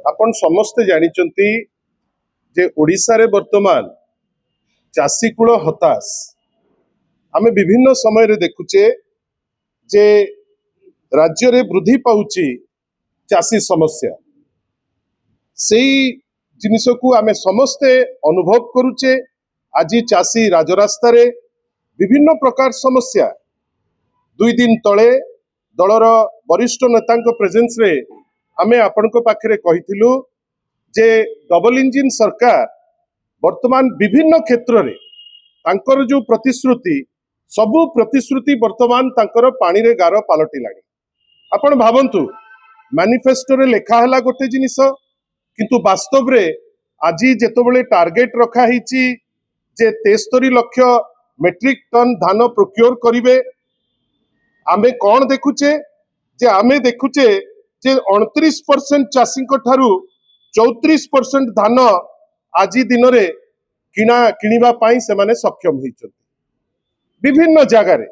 आपण समस्ते जानिचंती जे ओडिसा रे वर्तमान चाषी कूल हताश आमे विभिन्न समय रे देखुचे जे राज्य रे वृद्धि पाउची चाषी समस्या सेई जिनिस को आमे समस्ते अनुभव करूचे। आज चाषी राजरास्ता रे विभिन्न प्रकार समस्या दुई दिन तले दलर वरिष्ठ नेता प्रेजेंस रे आमे आपनको पाखरे कहिथिलु जे डबल इंजिन सरकार वर्तमान विभिन्न क्षेत्र रे तांकर जो प्रतिश्रुति सबु प्रतिश्रुति वर्तमान तांकर पानी रे गार पालटिलाणी। आपण भावंतु मैनिफेस्टो रे लेखा हला गोटे जिनिस किंतु वास्तव रे आज जेतबेले टार्गेट रखा हिची जे 73 लाख मेट्रिक टन धान प्रोक्योर करिवे आमे कौन देखुचे जे आमे देखुचे जे 29% चाषी ठारू 34% धान आज दिन रे किणवा पाई से माने सक्षम होइछथि। विभिन्न जगह रे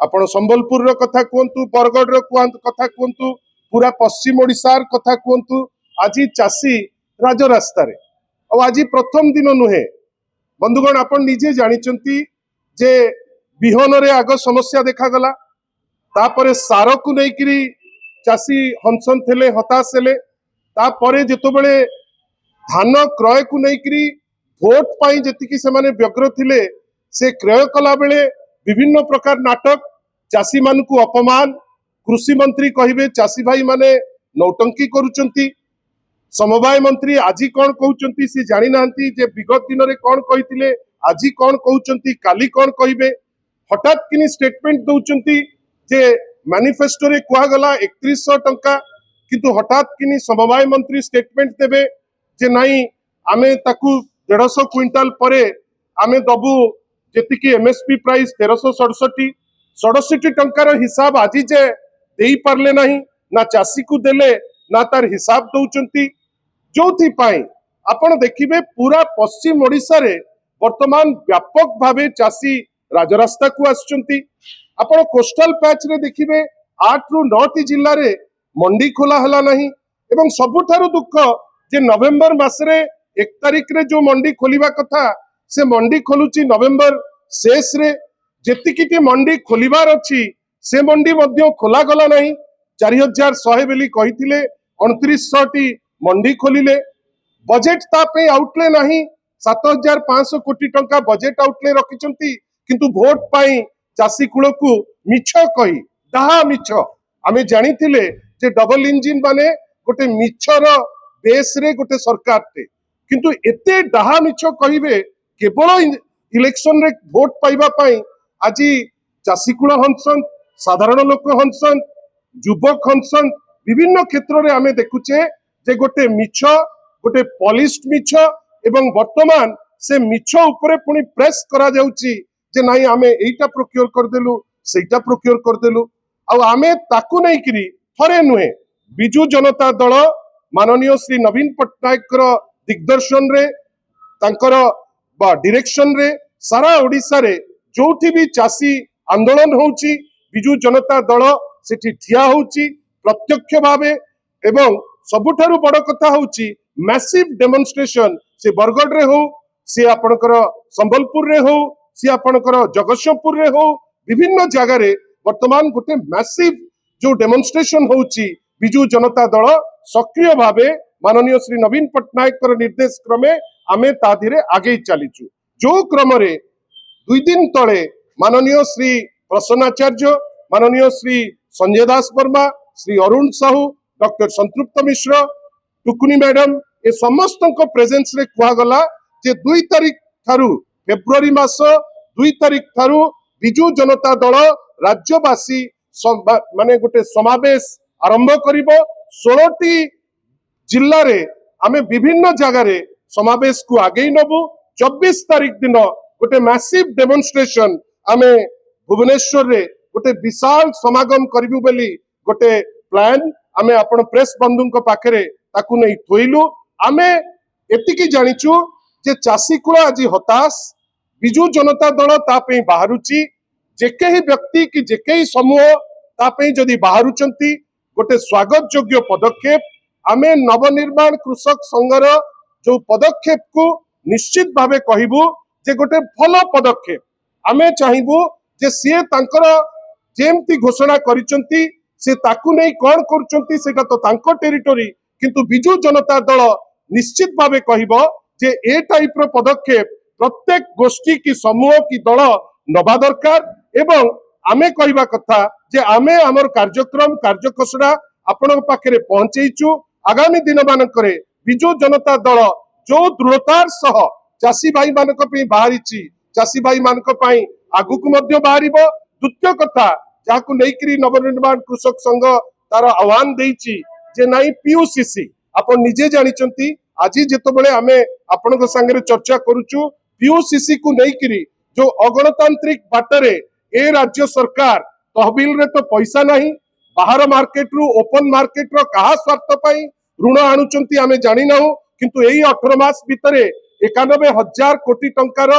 आपण संबलपुर रो कथा कहंतु, बरगढ़ रो कथा कहंतु, पूरा पश्चिम ओडिशार कथा कहंतु, आज चाषी राजरास्ता रे और आज प्रथम दिन नुहे बंधुगण आपण निजे जानिचंती जे बिहन रे आग समस्या देखा गला तापरे सार को लेकिरी चाषी हंसन थे हताश हेले तापरे जेतबेले धान क्रय को लेकिरी भोट पाई जेतिकी से माने व्यग्र थिले से क्रय कला बेले विभिन्न प्रकार नाटक चाषी मान को अपमान कृषि मंत्री कहिबे चाषी भाई माने नौटंकी करूचंती समवाय मंत्री आज कौन कहउचंती से जानि नांती जे विगत दिन रे कौन कहिथिले आज कौन कहउचंती काली कौन कहिबे हठात किनी स्टेटमेंट दउचंती जे मैनिफेस्टो रे कुआ गला 3100 टंका किंतु हठात किनी समवाय मंत्री स्टेटमेंट देबे जे नाही आमे ताकू 150 क्विंटाल परे आमे दबु जेतिकी एमएसपी प्राइस 1367 टंकार हिसाब आज जे देई पारले नाही ना चाषी को देले ना तार हिसाब दउचंती जोथि पाई आपण देखिबे पूरा पश्चिम ओडिसा रे वर्तमान व्यापक भावे चाषी राजरास्ता को आसचंती। आपण कोस्टल पैच रे देखिबे 8 रु 9 जिल्ला रे मंडी खोला हला नहीं एवं सबुठारु दुख जे नवेम्बर मासरे 1 तारिख रे जो मंडी खोलिबा कथा से मंडी खोलुची नवेम्बर शेष रे जेतिकी मंडी खोलिबार अछि से मंडी मध्य खोला गला नहीं 4100 बेली कहिथिले 2900 टी मंडी खोलिले बजेट तापे आउटले नहीं 7500 कोटी टंका बजेट आउटले रखिचंती किंतु वोट पाई चाषी कूल को मिछ कही डाहा मिछ आमे जानिथिले जे डबल इंजिन माने गोटे मिछर बेस रे गोटे सरकार टे किंतु एते डाहा मिछ कहिबे केवल इलेक्शन रे वोट पाइबा पाई आज चाषी कूल हंसन साधारण लोक हंसन युवक हंसन विभिन्न क्षेत्र रे आमे देखुचे जे गोटे मिछ गोटे पॉलिश्ड मिछ एवं वर्तमान से मिछ ऊपर पुनी प्रेस करा जाउची जे नाही आमे एटा प्रोक्योर कर देलु सेटा प्रोक्योर कर देलु आ आमे ताकू नै करी थरे नुहे बिजू जनता दल माननीय श्री नवीन पट्टनायक दिग्दर्शन रे तांकर बा डायरेक्शन रे सारा ओडिसा रे जोठी भी चाषी आंदोलन होउची बिजू जनता दल सेठी ठिया होउची प्रत्यक्ष भावे एवं सबुठारु बड़ कथा होउची मैसिव डेमोन्स्ट्रेशन से बरगढ़ रे हो से आपनकर संबलपुर रे हो से आपनकर जगतसिंहपुर रे हो विभिन्न जगह रे वर्तमान गोटे मैसिव जो डेमोन्स्ट्रेशन होउची बिजू जनता दल सक्रिय भावे माननीय श्री नवीन पट्टनायक निर्देश क्रमे आमे ता धीरे आगे चलीचु जो क्रम रे 2 दिन तले माननीय श्री प्रसन्नाचार्य माननीय श्री संजय दास वर्मा श्री अरुण साहू डॉक्टर संतृप्त मिश्र टुकुनी मैडम ए समस्त प्रेजेंस रे कुआ गला जे 2 तारिख थारु फेब्रुआरी मास 2 तारिख थारु बिजू जनता दल राज्यवासी माने गोटे समावेश आरंभ करिवो 16 टी जिल्ला रे आमे विभिन्न जगह रे समावेश को आगे नबु 24 तारिख दिन गोटे मैसिव डेमोन्स्ट्रेशन आमे भुवनेश्वर रे गोटे विशाल समागम करिवु बेली गोटे प्लान आमे आपण प्रेस बंधु को पाखरे ताकू नै थोइलु आमे एतिकी जानिचु जे चाषी कूल आज हताश बिजू जनता दल तापे बाहरुची जेके ही व्यक्ति कि जेके ही समूह तापे जदि बाहरुचंती गोटे स्वागत योग्य पदक्षेप आमे नवनिर्माण कृषक संघर जो पदक्षेप को निश्चित भावे कहबू जे गोटे भल पदक्षेप आमे चाहबू जे सीए तांकर जेमती घोषणा करिसंती से ताकू नहीं कौन करुचंती सेटा तो तांको टेरिटोरी किंतु बिजू जनता दल निश्चित भावे कहबो जे ए टाइप रो पदक्षेप प्रत्येक गोष्ठी की समूह की दल नबा दरकार एवं आमे कहबा कथा जे आमे हमर कार्यक्रम कार्यखसड़ा आपण पाखरे पहुंचेइचु आगामी दिन मानकरे बिजू जनता दल जो दृढ़तार सह चासी भाई मानक पे बाहरिची चासी भाई मानक पई आगुकु मध्य बाहरिबो द्वितीय कथा जाकु नेकरी नवनिर्माण कृषक संघ तार आह्वान देइची जे नाई पीयूसीसी आपण निजे जानिचंती आज जेतबेले आमे आपनक संगे चर्चा करूचु पीयूसीसी को नेकरी जो अगणतांत्रिक बाटरे ए राज्य सरकार तहबिल रे तो पैसा नहीं बाहर मार्केट रु ओपन मार्केट रो कहा स्वार्थ पई ऋण आणुचंती आमे जानि नाहु किंतु एई 18 मास भितरे 91,000 कोटी टंकार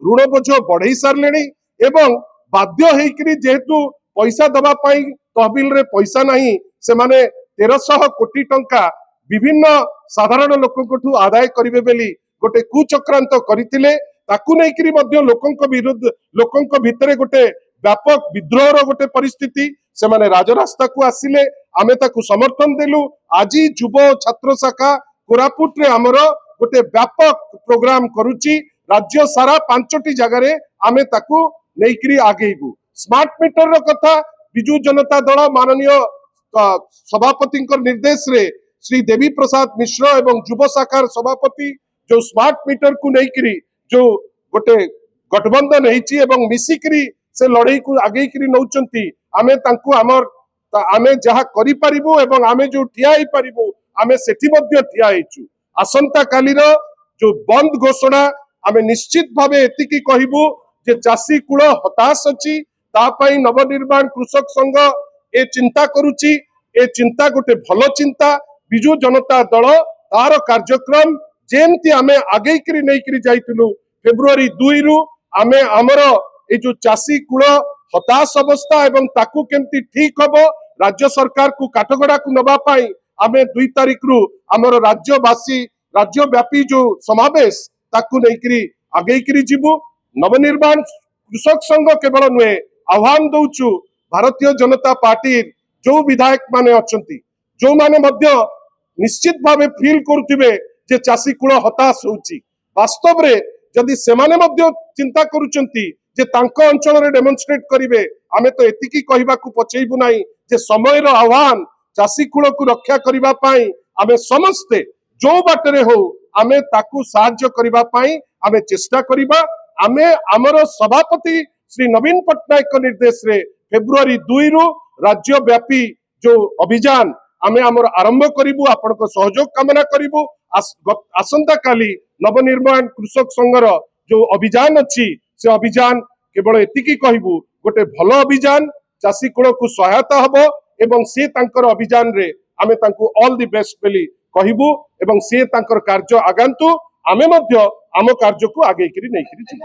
ऋण बोझ बढ़ई सारलेनी एवं बाध्य हेकरी जेहेतु पैसा दबा पाई तहबिल रे पैसा नहीं से माने 1300 कोटी टंका विभिन्न साधारण लोकंकठू आदाय करिवे बेली गोटे कुचक्रांत करथिले ताकू नेकरी मध्य लोकंक विरुद्ध लोकंक भितरे गोटे व्यापक विद्रोहर गोटे परिस्थिति से माने राजरास्ता को आसिले आमे ताकू समर्थन देलु आज युव छात्र शाखा कोरापुट रे हमर गोटे व्यापक प्रोग्राम करूची राज्य सारा 5टी जगह आमे ताकू नेकरी आगेबू स्मार्ट मीटर रो कथा बिजू जनता दल माननीय सभापति निर्देश रे श्री देवी प्रसाद मिश्र एवं युव शाखार सभापति जो स्मार्ट मीटर को नेकरी जो गोटे गठबंधन हेची एवं मिसिकरी से लड़ाई को आगे करी नौचंती आमे तांकू हमर आमे जहा करि परिबू एवं आमे जो ठिया ही परिबू आमे सेठी मध्य ठिया हेचु आसंता कालीर जो बंद घोषणा आमे निश्चित भावे एतिकी कहबू जे चासी कुल हताश अछि ता पई नवनिर्माण कृषक संघ ए चिंता करूची ए चिंता गोटे भलो चिंता बिजू जनता दल तार कार्यक्रम जेमती आमे आगे करी नहीं करी जाइतिलु फेब्रुआरी 2 रु आमे हमर ए जो चासी कुल हताश अवस्था एवं ताकू केमती ठीक हबो राज्य सरकार को काठगड़ा को नबा पाई आमे 2 तारीख रु हमर राज्यवासी राज्यव्यापी जो समावेश ताकू नहीं करी आगे करी जीवु नवनिर्माण कृषक संघ केवल नुहे आह्वान दउचु भारतीय जनता पार्टी जो विधायक माने अछंती जो माने मध्य निश्चित भावे फील करुथिबे जे चासी कुल हताश होउची वास्तव रे जदि सेमाने मध्य चिंता करूचंती जे तांको अंचल रे डेमोन्स्ट्रेट करिवे आमे तो एतिकी कहबा को पछेइबु नाही जे समय रो आह्वान चासी कुल को रक्षा करिबा पाई आमे समस्ते जो बाटरे हो आमे ताकू सहाय्य करिबा पाई आमे चेष्टा करिबा आमे हमर सभापति श्री नवीन पटनायक निर्देश रे फेब्रुआरी 2 रु राज्यव्यापी जो अभियान आमे हमर आरंभ करिबु आपनको सहयोग कामना करिबु आसंता काली नवनिर्माण कृषक संघर जो अभियान अच्छी से अभियान केवल एतिकी कहबू गोटे भलो अभियान चासी कुल को सहायता हबो एवं से तांकर अभियान रे आमे तांको ऑल द बेस्ट बेली कहबू एवं से तांकर कार्य आगांतु आमे मध्य आम कार्य को आगे करी नहीं करी